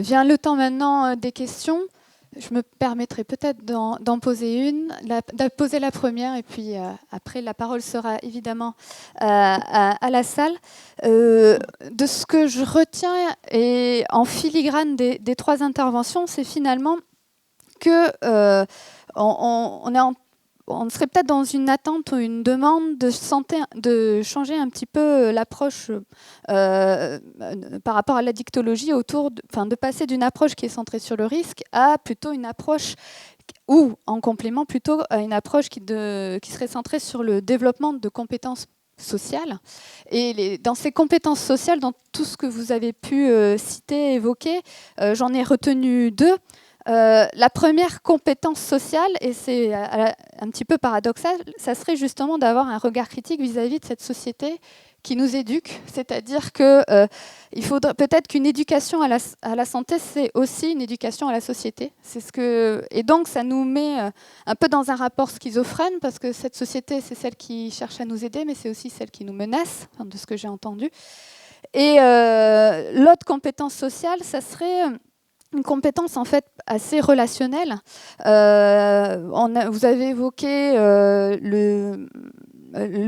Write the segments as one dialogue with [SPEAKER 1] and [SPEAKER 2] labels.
[SPEAKER 1] Vient le temps maintenant des questions. Je me permettrai peut-être d'en poser une, de poser la première, et puis après la parole sera évidemment à la salle. De ce que je retiens et en filigrane des trois interventions, c'est finalement que on serait peut-être dans une attente ou une demande de changer un petit peu l'approche par rapport à l'addictologie, de passer d'une approche qui est centrée sur le risque à plutôt une approche, ou en complément plutôt à une approche qui serait centrée sur le développement de compétences sociales. Et dans ces compétences sociales, dans tout ce que vous avez pu citer, évoquer, j'en ai retenu deux. La première compétence sociale, et c'est un petit peu paradoxal, ça serait justement d'avoir un regard critique vis-à-vis de cette société qui nous éduque. C'est-à-dire qu'il faudrait peut-être qu'une éducation à la santé, c'est aussi une éducation à la société. Et donc ça nous met un peu dans un rapport schizophrène, parce que cette société, c'est celle qui cherche à nous aider, mais c'est aussi celle qui nous menace, de ce que j'ai entendu. Et l'autre compétence sociale, ça serait une compétence en fait assez relationnelle. Vous avez évoqué le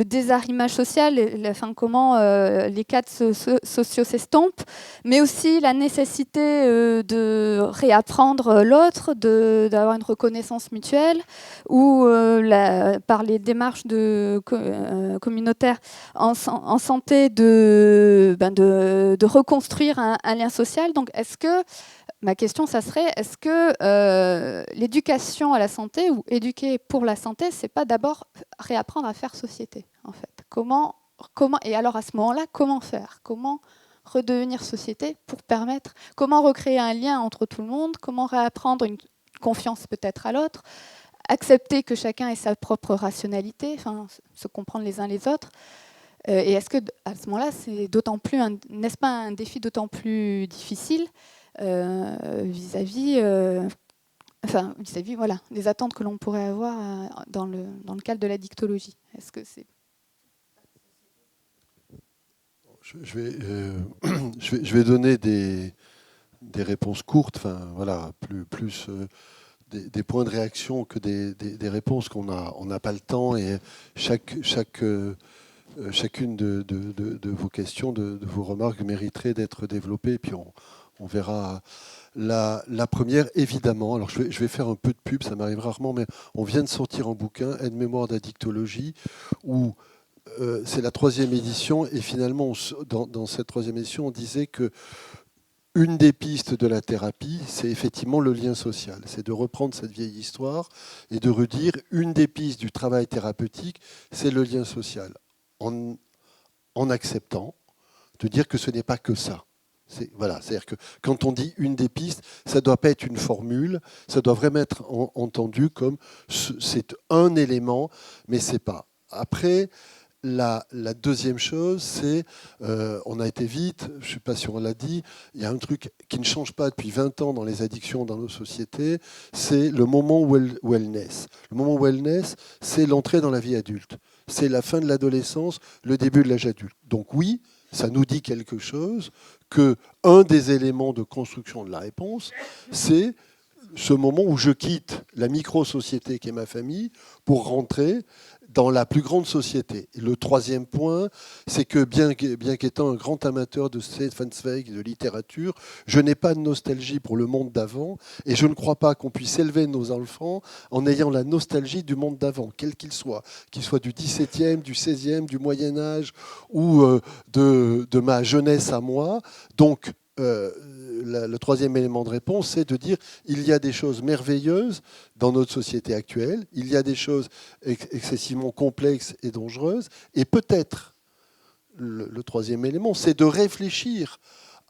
[SPEAKER 1] désarrimage social, comment les cadres sociaux s'estompent, mais aussi la nécessité de réapprendre l'autre, d'avoir une reconnaissance mutuelle, ou par les démarches communautaires en santé de reconstruire un lien social. Donc, ma question, ça serait, est-ce que l'éducation à la santé ou éduquer pour la santé, c'est pas d'abord réapprendre à faire société, en fait? Et alors à ce moment-là, comment faire? Comment redevenir société pour permettre? Comment recréer un lien entre tout le monde? Comment réapprendre une confiance peut-être à l'autre? Accepter que chacun ait sa propre rationalité, se comprendre les uns les autres. Et est-ce que à ce moment-là, c'est d'autant plus, n'est-ce pas un défi d'autant plus difficile vis-à-vis voilà, des attentes que l'on pourrait avoir dans le cadre de la dictologie. Est-ce que c'est...
[SPEAKER 2] Je vais donner des réponses courtes, plus des points de réaction que des réponses qu'on n'a pas le temps, et chacune de vos questions, de vos remarques mériterait d'être développée, puis on verra. La première, évidemment, alors je vais faire un peu de pub, ça m'arrive rarement, mais on vient de sortir un bouquin, Aide-mémoire d'addictologie, où c'est la 3e édition, et finalement, dans cette 3e édition, on disait que une des pistes de la thérapie, c'est effectivement le lien social. C'est de reprendre cette vieille histoire et de redire une des pistes du travail thérapeutique, c'est le lien social. En acceptant de dire que ce n'est pas que ça. C'est-à-dire que quand on dit une des pistes, ça ne doit pas être une formule, ça doit vraiment être entendu comme c'est un élément, mais ce n'est pas. Après, la deuxième chose, c'est, on a été vite, je ne sais pas si on l'a dit, il y a un truc qui ne change pas depuis 20 ans dans les addictions dans nos sociétés, c'est le moment où elles naissent. Le moment où elles naissent, c'est l'entrée dans la vie adulte. C'est la fin de l'adolescence, le début de l'âge adulte. Donc oui, ça nous dit quelque chose, qu'un des éléments de construction de la réponse, c'est ce moment où je quitte la micro-société qui est ma famille pour rentrer dans la plus grande société. Et le 3e point, c'est que bien qu'étant un grand amateur de Stefan Zweig et de littérature, je n'ai pas de nostalgie pour le monde d'avant, et je ne crois pas qu'on puisse élever nos enfants en ayant la nostalgie du monde d'avant, quel qu'il soit du XVIIe, du XVIe, du Moyen-Âge ou de ma jeunesse à moi. Donc, le 3e élément de réponse, c'est de dire il y a des choses merveilleuses dans notre société actuelle, il y a des choses excessivement complexes et dangereuses, et peut-être le 3e élément, c'est de réfléchir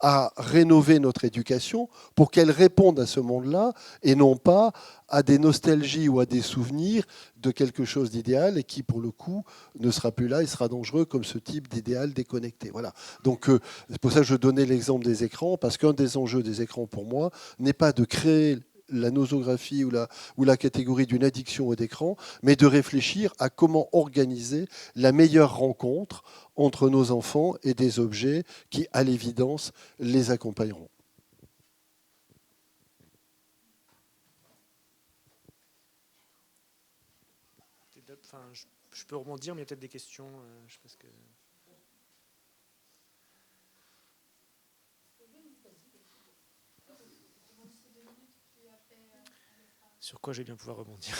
[SPEAKER 2] à rénover notre éducation pour qu'elle réponde à ce monde-là et non pas à des nostalgies ou à des souvenirs de quelque chose d'idéal et qui, pour le coup, ne sera plus là et sera dangereux comme ce type d'idéal déconnecté. Voilà. Donc, c'est pour ça que je donnais l'exemple des écrans, parce qu'un des enjeux des écrans, pour moi, n'est pas de créer la nosographie ou la catégorie d'une addiction aux écrans, mais de réfléchir à comment organiser la meilleure rencontre entre nos enfants et des objets qui, à l'évidence, les accompagneront.
[SPEAKER 3] enfin, je peux rebondir, mais il y a peut-être des questions. Je pense que... Sur quoi je vais bien pouvoir rebondir?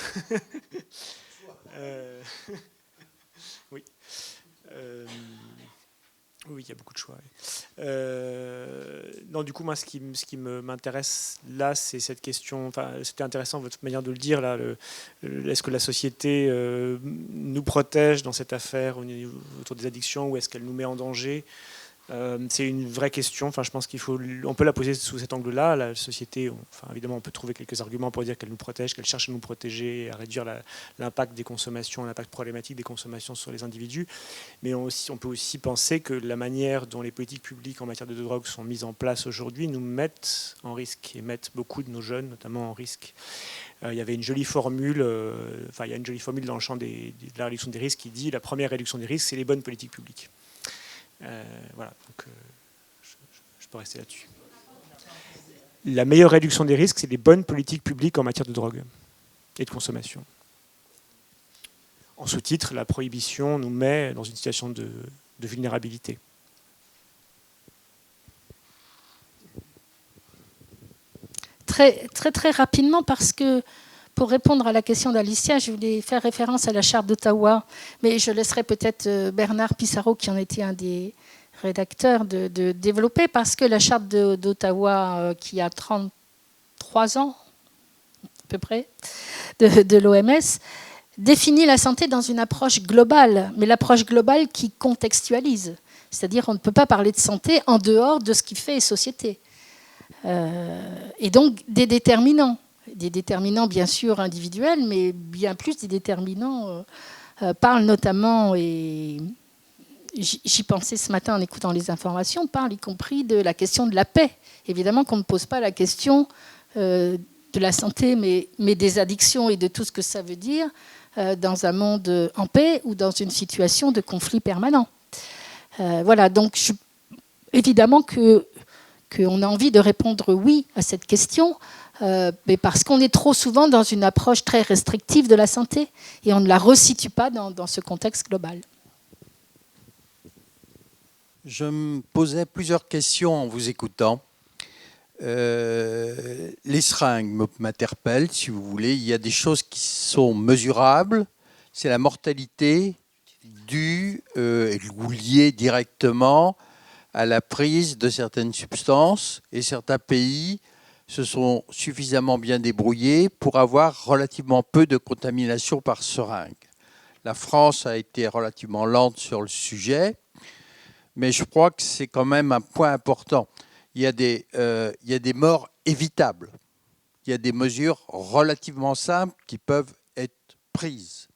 [SPEAKER 3] Oui. Oui, il y a beaucoup de choix. Non, du coup, moi, ce qui m'intéresse là, c'est cette question. Enfin, c'était intéressant votre manière de le dire là. Est-ce que la société nous protège dans cette affaire autour des addictions, ou est-ce qu'elle nous met en danger? C'est une vraie question. Enfin, je pense on peut la poser sous cet angle-là. La société, enfin, évidemment, on peut trouver quelques arguments pour dire qu'elle nous protège, qu'elle cherche à nous protéger, à réduire l'impact des consommations, l'impact problématique des consommations sur les individus. Mais on peut aussi penser que la manière dont les politiques publiques en matière de drogue sont mises en place aujourd'hui nous mettent en risque et mettent beaucoup de nos jeunes, notamment, en risque. Il y avait une jolie formule, il y a une jolie formule dans le champ de la réduction des risques qui dit la première réduction des risques, c'est les bonnes politiques publiques. Voilà, donc je peux rester là-dessus. La meilleure réduction des risques, c'est les bonnes politiques publiques en matière de drogue et de consommation. En sous-titre, la prohibition nous met dans une situation de vulnérabilité.
[SPEAKER 4] Très, très, très rapidement, parce que pour répondre à la question d'Alicia, je voulais faire référence à la charte d'Ottawa, mais je laisserai peut-être Bernard Pissarro, qui en était un des rédacteurs, de développer, parce que la charte d'Ottawa, qui a 33 ans, à peu près, de l'OMS, définit la santé dans une approche globale, mais l'approche globale qui contextualise. C'est-à-dire qu'on ne peut pas parler de santé en dehors de ce qui fait société. Et donc des déterminants bien sûr individuels, mais bien plus des déterminants parlent notamment, et j'y pensais ce matin en écoutant les informations, parlent y compris de la question de la paix. Évidemment qu'on ne pose pas la question de la santé, mais des addictions et de tout ce que ça veut dire dans un monde en paix ou dans une situation de conflit permanent. Voilà, donc évidemment qu'on a envie de répondre oui à cette question, mais parce qu'on est trop souvent dans une approche très restrictive de la santé et on ne la resitue pas dans ce contexte global.
[SPEAKER 5] Je me posais plusieurs questions en vous écoutant. Les seringues m'interpellent, si vous voulez. Il y a des choses qui sont mesurables. C'est la mortalité due ou liée directement à la prise de certaines substances, et certains pays se sont suffisamment bien débrouillés pour avoir relativement peu de contamination par seringue. La France a été relativement lente sur le sujet, mais je crois que c'est quand même un point important. Il y a des morts évitables. Il y a des mesures relativement simples qui peuvent être prises.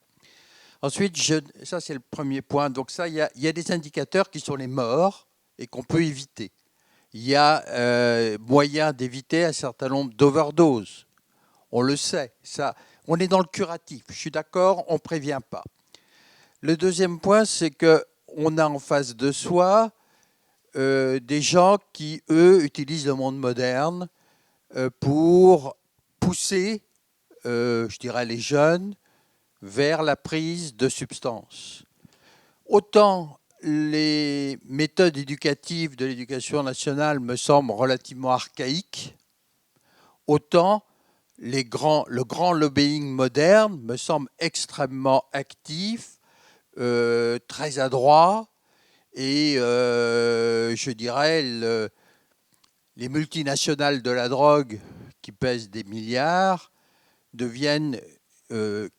[SPEAKER 5] Ensuite, ça c'est le premier point. Donc ça, il y a des indicateurs qui sont les morts et qu'on peut éviter. Il y a moyen d'éviter un certain nombre d'overdoses. On le sait. Ça, on est dans le curatif. Je suis d'accord, on ne prévient pas. Le deuxième point, c'est qu'on a en face de soi des gens qui, eux, utilisent le monde moderne pour pousser, je dirais, les jeunes vers la prise de substances. Autant les méthodes éducatives de l'éducation nationale me semblent relativement archaïques, autant le grand lobbying moderne me semble extrêmement actif, très adroit, et je dirais les multinationales de la drogue qui pèsent des milliards deviennent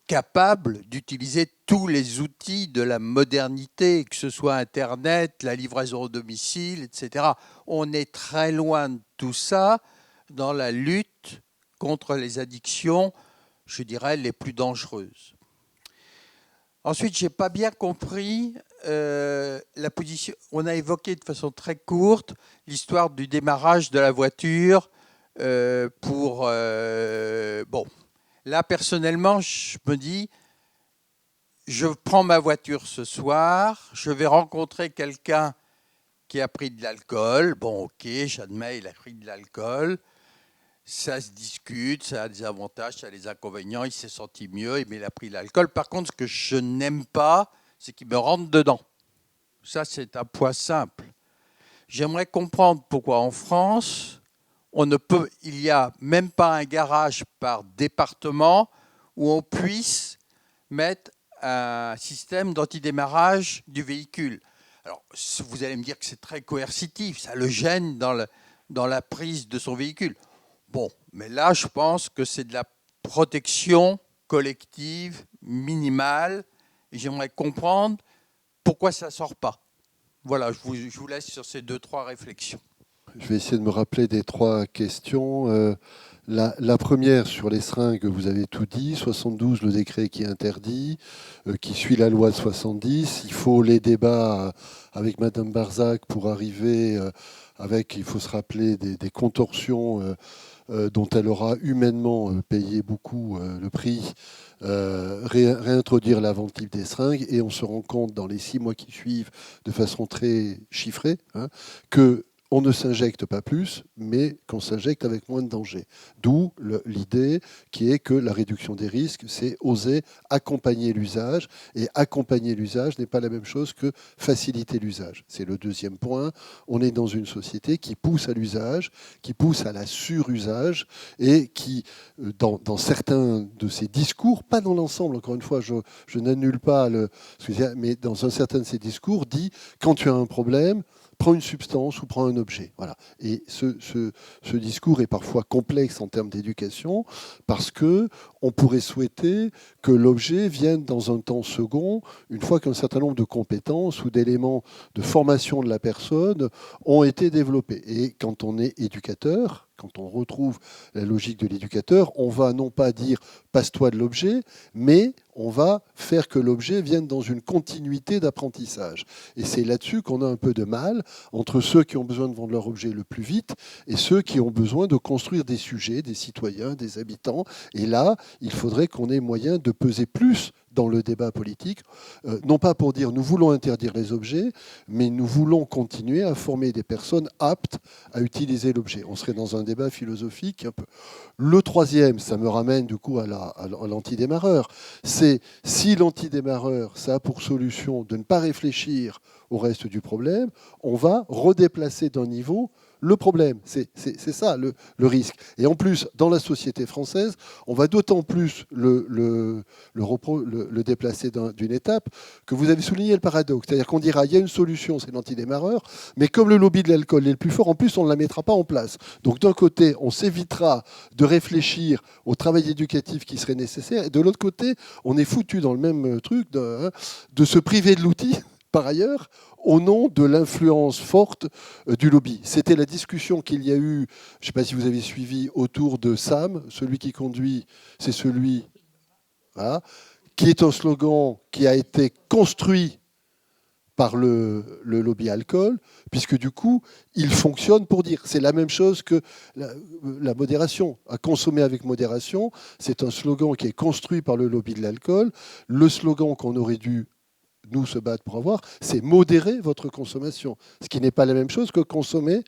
[SPEAKER 5] capables d'utiliser tous les outils de la modernité, que ce soit Internet, la livraison au domicile, etc. On est très loin de tout ça dans la lutte contre les addictions, je dirais, les plus dangereuses. Ensuite, je n'ai pas bien compris la position. On a évoqué de façon très courte l'histoire du démarrage de la voiture bon. Là, personnellement, je me dis, je prends ma voiture ce soir, je vais rencontrer quelqu'un qui a pris de l'alcool. Bon, ok, j'admets, il a pris de l'alcool. Ça se discute, ça a des avantages, ça a des inconvénients, il s'est senti mieux, mais il a pris l'alcool. Par contre, ce que je n'aime pas, c'est qu'il me rentre dedans. Ça, c'est un point simple. J'aimerais comprendre pourquoi en France, il n'y a même pas un garage par département où on puisse mettre un système d'antidémarrage du véhicule. Alors, vous allez me dire que c'est très coercitif, ça le gêne dans la prise de son véhicule. Bon, mais là, je pense que c'est de la protection collective minimale. Et j'aimerais comprendre pourquoi ça ne sort pas. Voilà, je vous laisse sur ces 2-3 réflexions.
[SPEAKER 2] Je vais essayer de me rappeler des 3 questions. La première, sur les seringues, vous avez tout dit. 72, le décret qui interdit, qui suit la loi de 70. Il faut les débats avec Madame Barzac pour arriver il faut se rappeler, des contorsions dont elle aura humainement payé beaucoup le prix, réintroduire la vente libre des seringues, et on se rend compte dans les 6 mois qui suivent, de façon très chiffrée, que on ne s'injecte pas plus, mais qu'on s'injecte avec moins de danger. D'où l'idée qui est que la réduction des risques, c'est oser accompagner l'usage. Et accompagner l'usage n'est pas la même chose que faciliter l'usage. C'est le deuxième point. On est dans une société qui pousse à l'usage, qui pousse à la surusage, et qui, dans certains de ces discours, pas dans l'ensemble, encore une fois, je n'annule pas mais dans un certain de ces discours, dit quand tu as un problème, prends une substance ou prends un objet. Voilà. Et ce discours est parfois complexe en termes d'éducation parce qu'on pourrait souhaiter que l'objet vienne dans un temps second, une fois qu'un certain nombre de compétences ou d'éléments de formation de la personne ont été développés. Et quand on est éducateur, quand on retrouve la logique de l'éducateur, on va non pas dire « passe-toi de l'objet », mais on va faire que l'objet vienne dans une continuité d'apprentissage. Et c'est là-dessus qu'on a un peu de mal entre ceux qui ont besoin de vendre leur objet le plus vite et ceux qui ont besoin de construire des sujets, des citoyens, des habitants. Et là, il faudrait qu'on ait moyen de peser plus dans le débat politique, non pas pour dire nous voulons interdire les objets, mais nous voulons continuer à former des personnes aptes à utiliser l'objet. On serait dans un débat philosophique un peu. Le troisième, ça me ramène du coup à l'antidémarreur, c'est si l'antidémarreur, ça a pour solution de ne pas réfléchir au reste du problème, on va redéplacer d'un niveau le problème. C'est ça le risque. Et en plus, dans la société française, on va d'autant plus le déplacer d'une étape que vous avez souligné le paradoxe. C'est-à-dire qu'on dira il y a une solution, c'est l'antidémarreur, mais comme le lobby de l'alcool est le plus fort, en plus, on ne la mettra pas en place. Donc d'un côté, on s'évitera de réfléchir au travail éducatif qui serait nécessaire, et de l'autre côté, on est foutu dans le même truc de se priver de l'outil, par ailleurs, au nom de l'influence forte du lobby. C'était la discussion qu'il y a eu, je ne sais pas si vous avez suivi, autour de Sam, celui qui conduit, c'est celui, voilà, qui est un slogan qui a été construit par le lobby alcool, puisque du coup, il fonctionne pour dire. C'est la même chose que la modération. À consommer avec modération, c'est un slogan qui est construit par le lobby de l'alcool. Le slogan qu'on aurait dû nous se battre pour avoir, c'est modérer votre consommation. Ce qui n'est pas la même chose que consommer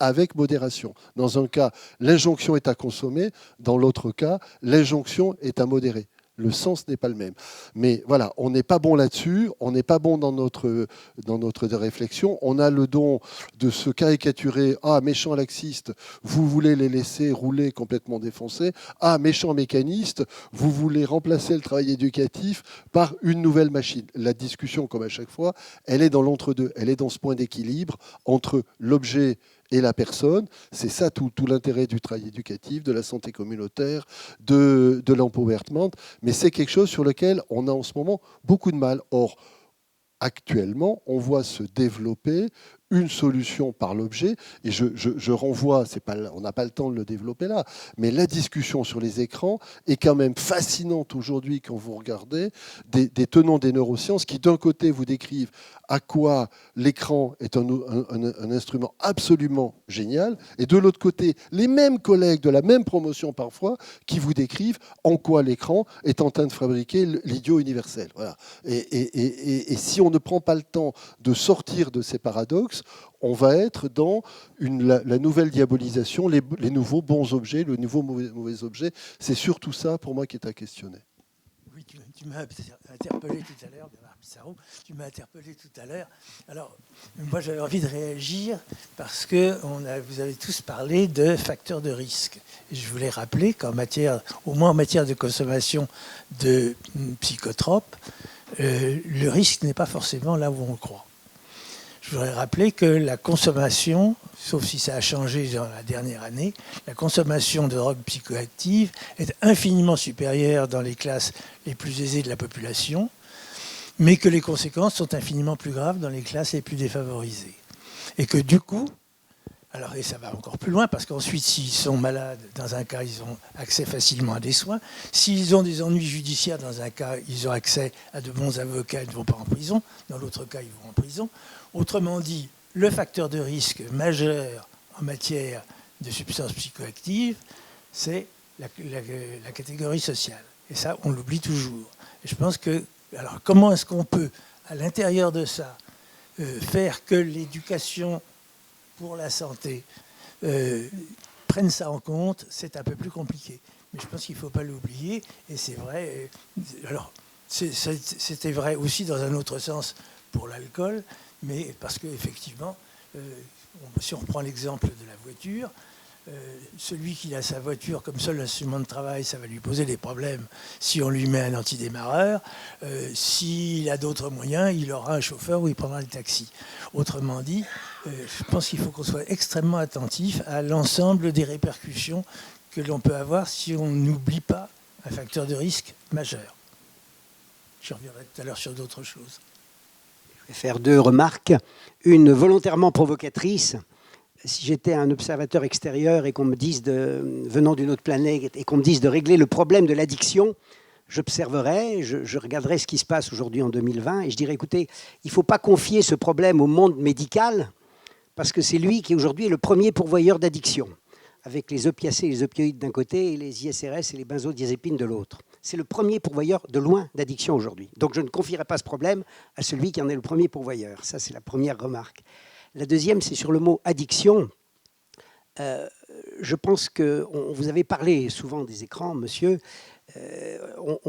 [SPEAKER 2] avec modération. Dans un cas, l'injonction est à consommer. Dans l'autre cas, l'injonction est à modérer. Le sens n'est pas le même. Mais voilà, on n'est pas bon là-dessus, on n'est pas bon dans notre réflexion. On a le don de se caricaturer. Ah, méchant laxiste, vous voulez les laisser rouler complètement défoncés. Ah, méchant mécaniste, vous voulez remplacer le travail éducatif par une nouvelle machine. La discussion, comme à chaque fois, elle est dans l'entre-deux. Elle est dans ce point d'équilibre entre l'objet et la personne. C'est ça tout l'intérêt du travail éducatif, de la santé communautaire, de l'empowerment. Mais c'est quelque chose sur lequel on a en ce moment beaucoup de mal. Or, actuellement, on voit se développer une solution par l'objet, et je renvoie, on n'a pas le temps de le développer là, mais la discussion sur les écrans est quand même fascinante aujourd'hui quand vous regardez des tenants des neurosciences qui d'un côté vous décrivent à quoi l'écran est un instrument absolument génial, et de l'autre côté, les mêmes collègues de la même promotion parfois qui vous décrivent en quoi l'écran est en train de fabriquer l'idiot universel. Voilà. Et si on ne prend pas le temps de sortir de ces paradoxes, on va être dans la nouvelle diabolisation, les nouveaux bons objets, le nouveau mauvais objet. C'est surtout ça, pour moi, qui est à questionner.
[SPEAKER 6] Oui, tu m'as interpellé tout à l'heure, Bernard Pissarro, tu m'as interpellé tout à l'heure. Alors, moi, j'avais envie de réagir parce que vous avez tous parlé de facteurs de risque. Et je voulais rappeler qu'en matière, au moins en matière de consommation de psychotropes, le risque n'est pas forcément là où on le croit. Je voudrais rappeler que la consommation, sauf si ça a changé dans la dernière année, la consommation de drogues psychoactives est infiniment supérieure dans les classes les plus aisées de la population, mais que les conséquences sont infiniment plus graves dans les classes les plus défavorisées. Et que du coup, alors, et ça va encore plus loin, parce qu'ensuite, s'ils sont malades, dans un cas, ils ont accès facilement à des soins. S'ils ont des ennuis judiciaires, dans un cas, ils ont accès à de bons avocats, ils ne vont pas en prison. Dans l'autre cas, ils vont en prison. Autrement dit, le facteur de risque majeur en matière de substances psychoactives, c'est la catégorie sociale. Et ça, on l'oublie toujours. Et je pense que, alors, comment est-ce qu'on peut, à l'intérieur de ça, faire que l'éducation pour la santé prenne ça en compte, c'est un peu plus compliqué. Mais je pense qu'il ne faut pas l'oublier. Et c'est vrai. Alors, c'était vrai aussi dans un autre sens pour l'alcool, mais parce qu'effectivement, si on reprend l'exemple de la voiture, celui qui a sa voiture comme seul instrument de travail, ça va lui poser des problèmes si on lui met un antidémarreur. S'il a d'autres moyens, il aura un chauffeur ou il prendra le taxi. Autrement dit, je pense qu'il faut qu'on soit extrêmement attentif à l'ensemble des répercussions que l'on peut avoir si on n'oublie pas un facteur de risque majeur. Je reviendrai tout à l'heure sur d'autres choses.
[SPEAKER 7] Je vais faire deux remarques. Une volontairement provocatrice. Si j'étais un observateur extérieur et qu'on me dise, venant d'une autre planète, et qu'on me dise de régler le problème de l'addiction, j'observerais, je regarderais ce qui se passe aujourd'hui en 2020 et je dirais, écoutez, il ne faut pas confier ce problème au monde médical parce que c'est lui qui aujourd'hui est le premier pourvoyeur d'addiction, avec les opiacés et les opioïdes d'un côté et les ISRS et les benzodiazépines de l'autre. C'est le premier pourvoyeur de loin d'addiction aujourd'hui. Donc je ne confierai pas ce problème à celui qui en est le premier pourvoyeur. Ça, c'est la première remarque. La deuxième, c'est sur le mot addiction. Je pense que vous avez parlé souvent des écrans, monsieur.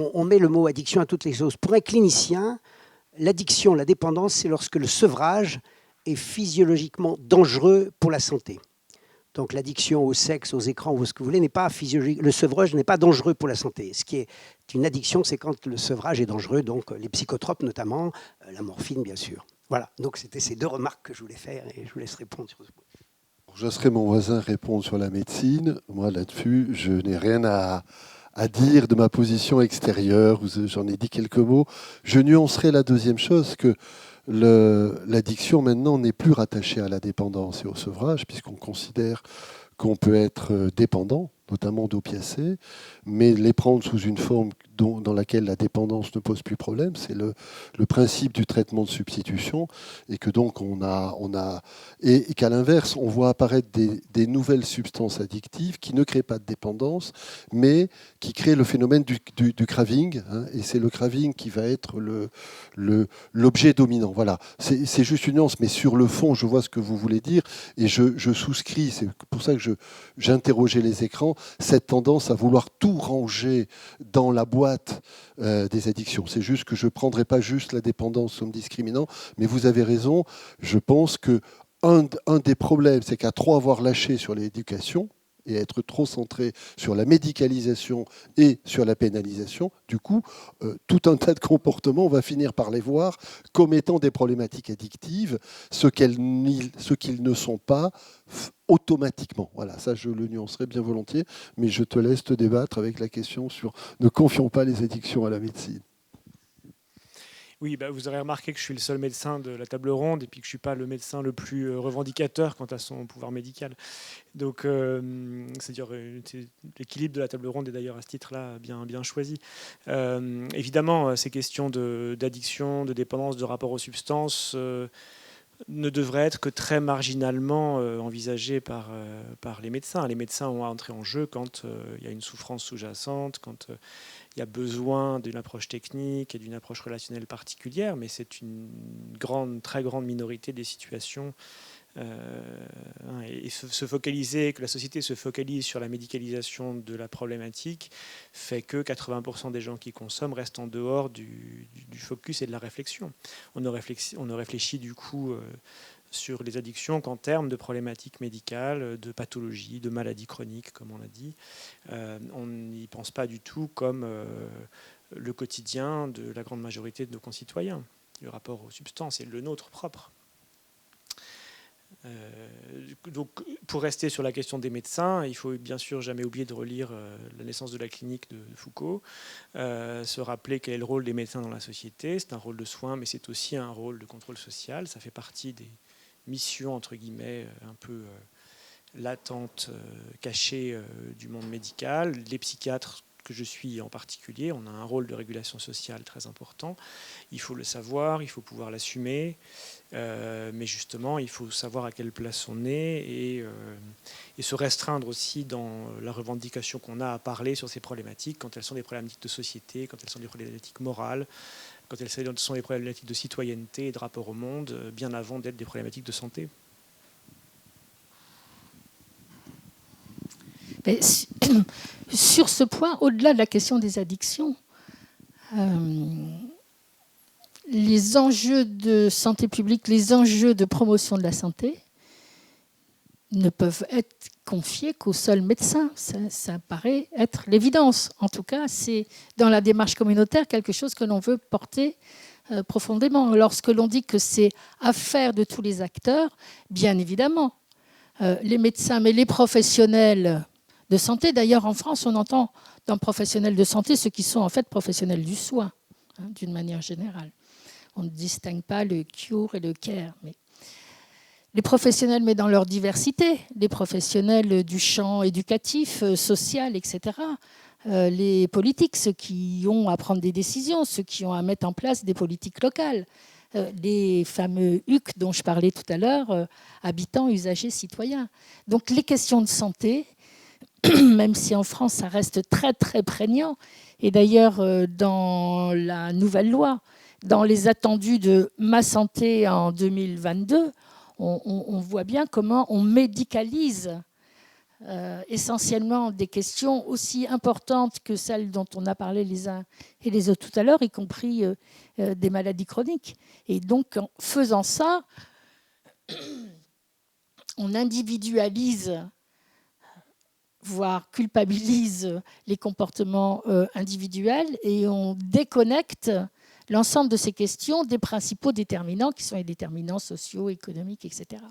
[SPEAKER 7] On met le mot addiction à toutes les choses. Pour un clinicien, l'addiction, la dépendance, c'est lorsque le sevrage est physiologiquement dangereux pour la santé. Donc l'addiction au sexe, aux écrans ou ce que vous voulez n'est pas physiologique. Le sevrage n'est pas dangereux pour la santé. Ce qui est une addiction, c'est quand le sevrage est dangereux, donc les psychotropes notamment, la morphine bien sûr. Voilà, donc c'était ces deux remarques que je voulais faire et je vous laisse répondre sur ce point.
[SPEAKER 2] Je laisserai mon voisin répondre sur la médecine. Moi, là-dessus, je n'ai rien à dire de ma position extérieure. J'en ai dit quelques mots. Je nuancerai la deuxième chose, que l'addiction, maintenant, n'est plus rattachée à la dépendance et au sevrage, puisqu'on considère qu'on peut être dépendant, notamment d'opiacés, mais les prendre sous une forme dans laquelle la dépendance ne pose plus problème. C'est le principe du traitement de substitution, et que donc et qu'à l'inverse, on voit apparaître des nouvelles substances addictives qui ne créent pas de dépendance, mais qui créent le phénomène du craving, hein, et c'est le craving qui va être l'objet dominant. Voilà, c'est juste une nuance, mais sur le fond, je vois ce que vous voulez dire, et je souscris, c'est pour ça que j'interrogeais les écrans, cette tendance à vouloir tout ranger dans la boîte des addictions. C'est juste que je ne prendrai pas juste la dépendance comme discriminant, mais vous avez raison, je pense que un des problèmes, c'est qu'à trop avoir lâché sur l'éducation et être trop centré sur la médicalisation et sur la pénalisation, du coup, tout un tas de comportements, on va finir par les voir comme étant des problématiques addictives, ce qu'ils ne sont pas automatiquement. Voilà, ça je le nuancerai bien volontiers, mais je te laisse te débattre avec la question sur ne confions pas les addictions à la médecine.
[SPEAKER 3] Oui, vous aurez remarqué que je suis le seul médecin de la table ronde et puis que je ne suis pas le médecin le plus revendicateur quant à son pouvoir médical. Donc, c'est-à-dire l'équilibre de la table ronde est d'ailleurs à ce titre-là bien choisi. Évidemment, ces questions d'addiction, de dépendance, de rapport aux substances ne devraient être que très marginalement envisagées par les médecins. Les médecins ont à entrer en jeu quand il y a une souffrance sous-jacente, quand il y a besoin d'une approche technique et d'une approche relationnelle particulière, mais c'est une très grande minorité des situations. Et que la société se focalise sur la médicalisation de la problématique fait que 80% des gens qui consomment restent en dehors du focus et de la réflexion. On ne réfléchit du coup sur les addictions qu'en termes de problématiques médicales, de pathologies, de maladies chroniques, comme on l'a dit. On n'y pense pas du tout comme le quotidien de la grande majorité de nos concitoyens. Le rapport aux substances est le nôtre propre. Donc, pour rester sur la question des médecins, il faut bien sûr jamais oublier de relire La naissance de la clinique de Foucault, se rappeler quel est le rôle des médecins dans la société. C'est un rôle de soins, mais c'est aussi un rôle de contrôle social. Ça fait partie des missions, entre guillemets, un peu latentes, cachées du monde médical. Les psychiatres, que je suis en particulier, on a un rôle de régulation sociale très important. Il faut le savoir, il faut pouvoir l'assumer, mais justement, il faut savoir à quelle place on est et se restreindre aussi dans la revendication qu'on a à parler sur ces problématiques, quand elles sont des problématiques de société, quand elles sont des problématiques morales, quand elles sont des problématiques de citoyenneté et de rapport au monde, bien avant d'être des problématiques de santé.
[SPEAKER 4] Mais sur ce point, au-delà de la question des addictions, les enjeux de santé publique, les enjeux de promotion de la santé ne peuvent être confiés qu'aux seuls médecins. Ça paraît être l'évidence. En tout cas, c'est dans la démarche communautaire quelque chose que l'on veut porter profondément. Lorsque l'on dit que c'est affaire de tous les acteurs, bien évidemment, les médecins, mais les professionnels de santé. D'ailleurs, en France, on entend dans professionnels de santé ceux qui sont en fait professionnels du soin, d'une manière générale. On ne distingue pas le cure et le care. Mais les professionnels, mais dans leur diversité, les professionnels du champ éducatif, social, etc. Les politiques, ceux qui ont à prendre des décisions, ceux qui ont à mettre en place des politiques locales. Les fameux HUC dont je parlais tout à l'heure, habitants, usagers, citoyens. Donc les questions de santé, même si en France, ça reste très, très prégnant. Et d'ailleurs, dans la nouvelle loi, dans les attendus de Ma Santé en 2022, on voit bien comment on médicalise essentiellement des questions aussi importantes que celles dont on a parlé les uns et les autres tout à l'heure, y compris des maladies chroniques. Et donc, en faisant ça, on individualise, voire culpabilise les comportements individuels et on déconnecte l'ensemble de ces questions des principaux déterminants qui sont les déterminants sociaux, économiques, etc.